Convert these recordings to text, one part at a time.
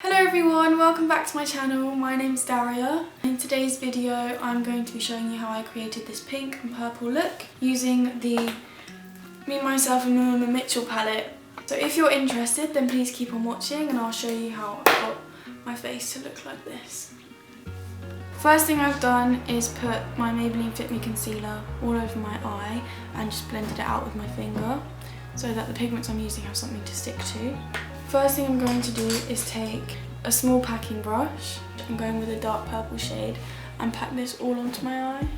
Hello everyone, welcome back to my channel. My name's Daria. In today's video I'm going to be showing you how I created this pink and purple look using the Me, Myself and Norma Mitchell palette. So if you're interested then please keep on watching and I'll show you how I got my face to look like this. First thing I've done is put my Maybelline Fit Me concealer all over my eye and just blended it out with my finger so that the pigments I'm using have something to stick to. First thing I'm going to do is take a small packing brush. I'm going with a dark purple shade and pack this all onto my eye.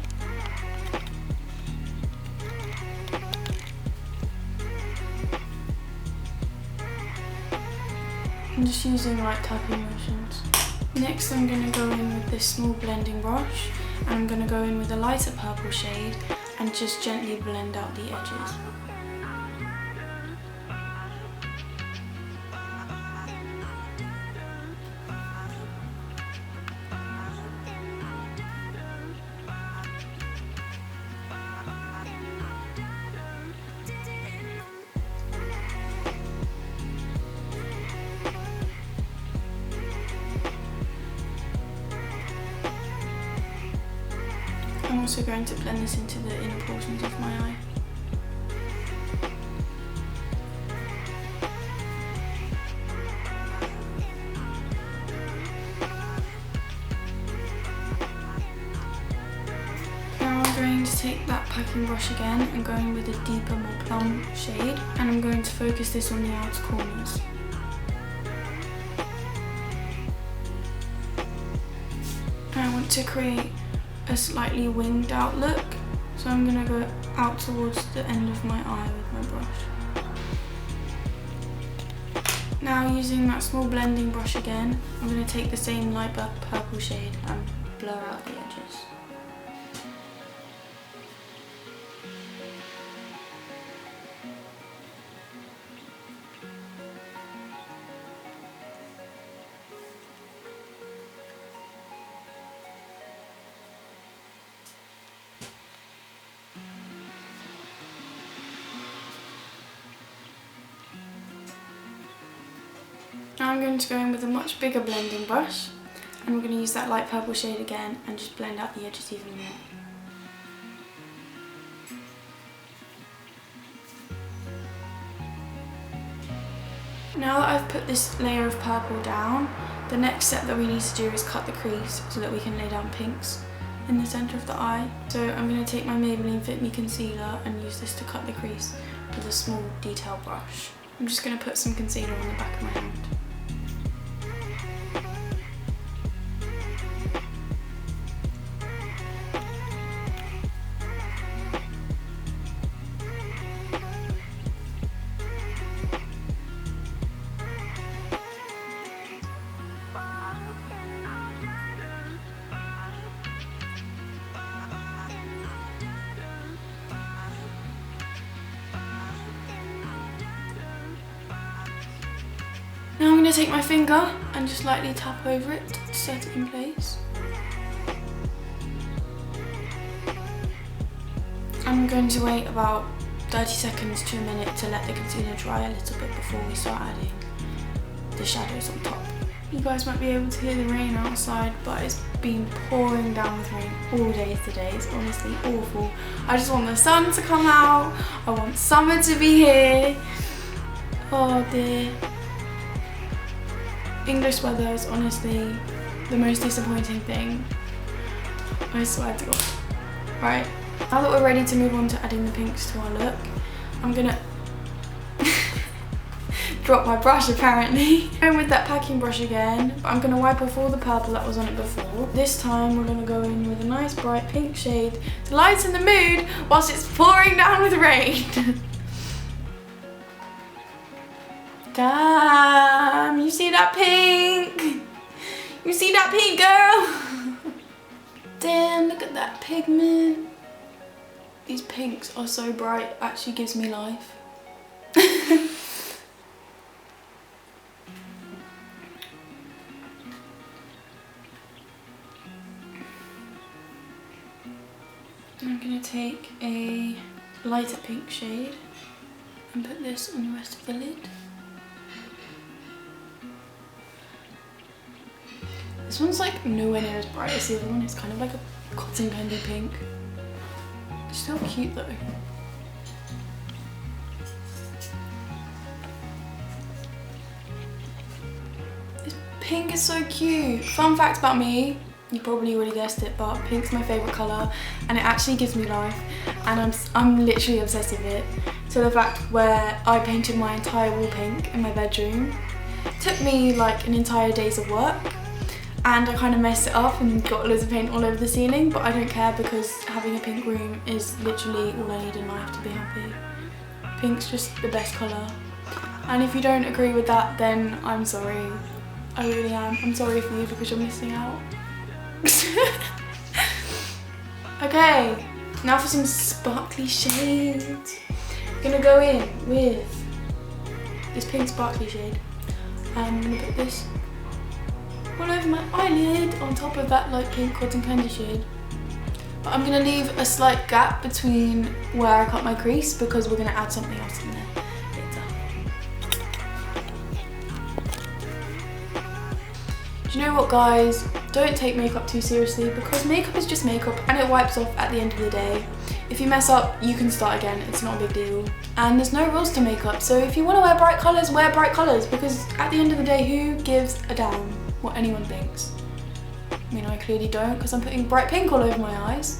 I'm just using light tapping motions. Next I'm going to go in with this small blending brush and I'm going to go in with a lighter purple shade and just gently blend out the edges. I'm also going to blend this into the inner portions of my eye. Now I'm going to take that packing brush again and go in with a deeper, more plum shade, and I'm going to focus this on the outer corners. I want to create a slightly winged out look, so I'm going to go out towards the end of my eye with my brush. Now using that small blending brush again, I'm going to take the same light purple shade and blur out the edges. Now I'm going to go in with a much bigger blending brush and we're going to use that light purple shade again and just blend out the edges even more. Now that I've put this layer of purple down, the next step that we need to do is cut the crease so that we can lay down pinks in the centre of the eye. So I'm going to take my Maybelline Fit Me concealer and use this to cut the crease with a small detail brush. I'm just going to put some concealer on the back of my hand. Now I'm going to take my finger and just lightly tap over it to set it in place. I'm going to wait about 30 seconds to a minute to let the concealer dry a little bit before we start adding the shadows on top. You guys might be able to hear the rain outside, but it's been pouring down with rain all day today. It's honestly awful. I just want the sun to come out. I want summer to be here. Oh dear. English weather is honestly the most disappointing thing. I swear to God. Right, now that we're ready to move on to adding the pinks to our look, I'm gonna drop my brush apparently. Going with that packing brush again, but I'm gonna wipe off all the purple that was on it before. This time we're gonna go in with a nice bright pink shade to lighten the mood whilst it's pouring down with rain. Damn, you see that pink? You see that pink, girl? Damn, look at that pigment. These pinks are so bright, it actually gives me life. I'm going to take a lighter pink shade and put this on the rest of the lid. This one's like nowhere near as bright as the other one. It's kind of like a cotton candy pink. It's still cute though. This pink is so cute. Fun fact about me, you probably already guessed it, but pink's my favourite colour and it actually gives me life, and I'm literally obsessed with it. To the fact where I painted my entire wall pink in my bedroom. It took me like an entire day's of work, and I kind of messed it up and got loads of paint all over the ceiling, but I don't care because having a pink room is literally all I need in life to be happy. Pink's just the best colour. And if you don't agree with that, then I'm sorry. I really am. I'm sorry for you because you're missing out. Okay, now for some sparkly shades. I'm gonna go in with this pink sparkly shade. I'm gonna put this all over my eyelid on top of that light pink cotton candy shade. But I'm gonna leave a slight gap between where I cut my crease because we're gonna add something else in there later. Do you know what, guys? Don't take makeup too seriously because makeup is just makeup and it wipes off at the end of the day. If you mess up, you can start again, it's not a big deal. And there's no rules to makeup, so if you want to wear bright colours because at the end of the day, who gives a damn what anyone thinks? I mean, I clearly don't because I'm putting bright pink all over my eyes.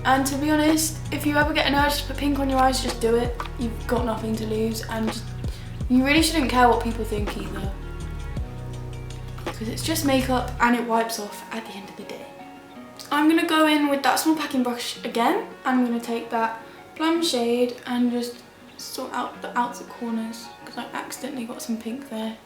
And to be honest, if you ever get an urge to put pink on your eyes, just do it. You've got nothing to lose, and you really shouldn't care what people think either. Because it's just makeup and it wipes off at the end of the day. I'm going to go in with that small packing brush again. I'm going to take that plum shade and just sort out the outer corners because I accidentally got some pink there.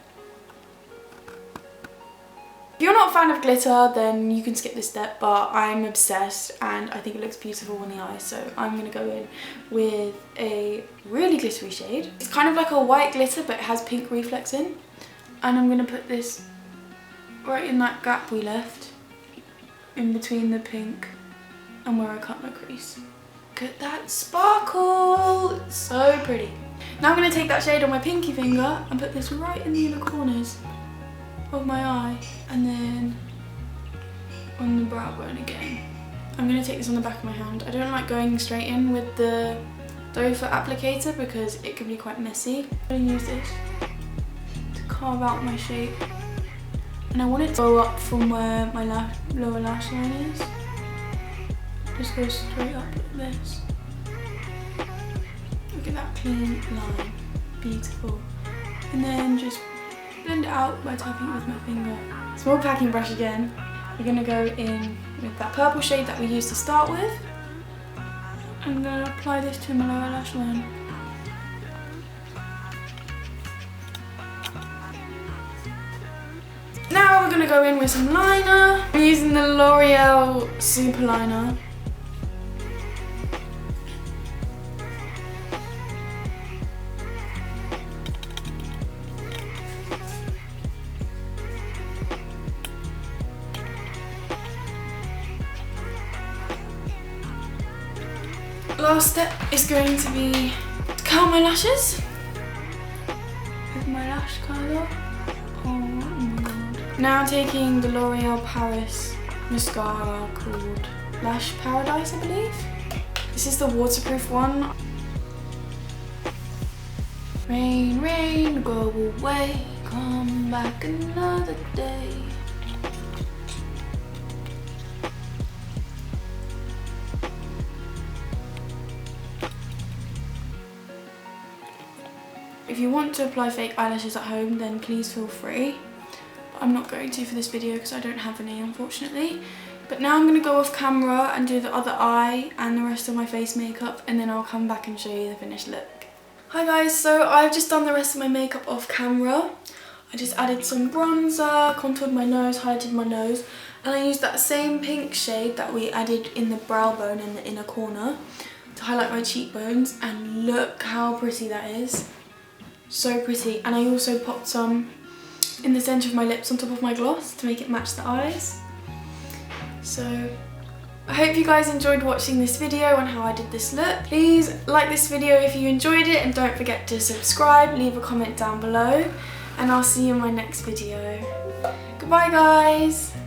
If you're not a fan of glitter, then you can skip this step, but I'm obsessed and I think it looks beautiful on the eyes, so I'm going to go in with a really glittery shade. It's kind of like a white glitter, but it has pink reflex in. And I'm going to put this right in that gap we left, in between the pink and where I cut my crease. Look at that sparkle, it's so pretty. Now I'm going to take that shade on my pinky finger and put this right in the inner corners of my eye, and then on the brow bone again. I'm going to take this on the back of my hand. I don't like going straight in with the doe foot applicator because it can be quite messy. I'm going to use this to carve out my shape. And I want it to go up from where my lower lash line is. Just go straight up like this. Look at that clean line. Beautiful. And then just blend it out by tapping it with my finger. Small packing brush again. We're going to go in with that purple shade that we used to start with. I'm going to apply this to my lower lash line. Now we're going to go in with some liner. I'm using the L'Oreal Super Liner. Last step is going to be to curl my lashes with my lash curler. Now taking the L'Oreal Paris mascara called Lash Paradise, I believe. This is the waterproof one. Rain, rain, go away, come back another day. If you want to apply fake eyelashes at home, then please feel free. I'm not going to for this video because I don't have any, unfortunately. But now I'm going to go off camera and do the other eye and the rest of my face makeup, and then I'll come back and show you the finished look. Hi guys, so I've just done the rest of my makeup off camera. I just added some bronzer, contoured my nose, highlighted my nose, and I used that same pink shade that we added in the brow bone in the inner corner to highlight my cheekbones, and look how pretty that is. So pretty. And I also popped some in the centre of my lips on top of my gloss to make it match the eyes. So I hope you guys enjoyed watching this video on how I did this look. Please like this video if you enjoyed it, and don't forget to subscribe, leave a comment down below, and I'll see you in my next video. Goodbye guys!